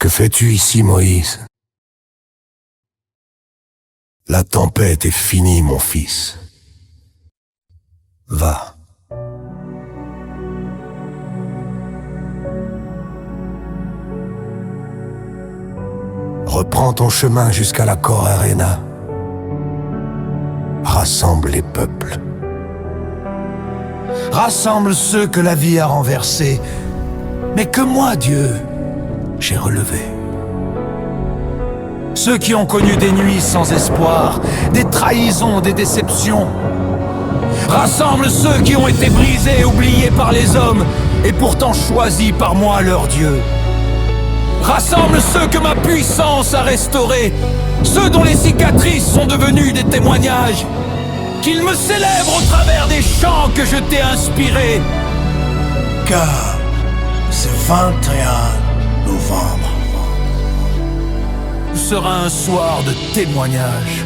Que fais-tu ici, Moïse? La tempête est finie, mon fils. Va. Reprends ton chemin jusqu'à la Cor Arena. Rassemble les peuples. Rassemble ceux que la vie a renversés, mais que moi, Dieu, j'ai relevés. Ceux qui ont connu des nuits sans espoir, des trahisons, des déceptions. Rassemble ceux qui ont été brisés, oubliés par les hommes, et pourtant choisis par moi, leur Dieu. Rassemble ceux que ma puissance a restaurés, ceux dont les cicatrices sont devenues des témoignages. Qu'ils me célèbrent au travers des chants que je t'ai inspirés. Car c'est 21 novembre. Ce sera un soir de témoignage.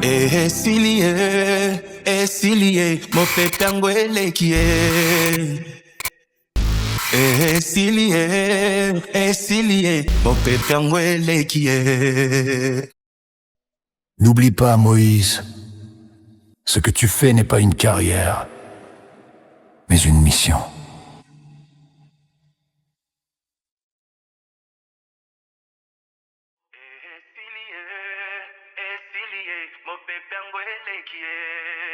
Esilie, mo pepe angwele kie. Esilie, mo pepe angwele kie. N'oublie pas, Moïse, ce que tu fais n'est pas une carrière, mais une mission. Esilie, mo pepe angwele kie.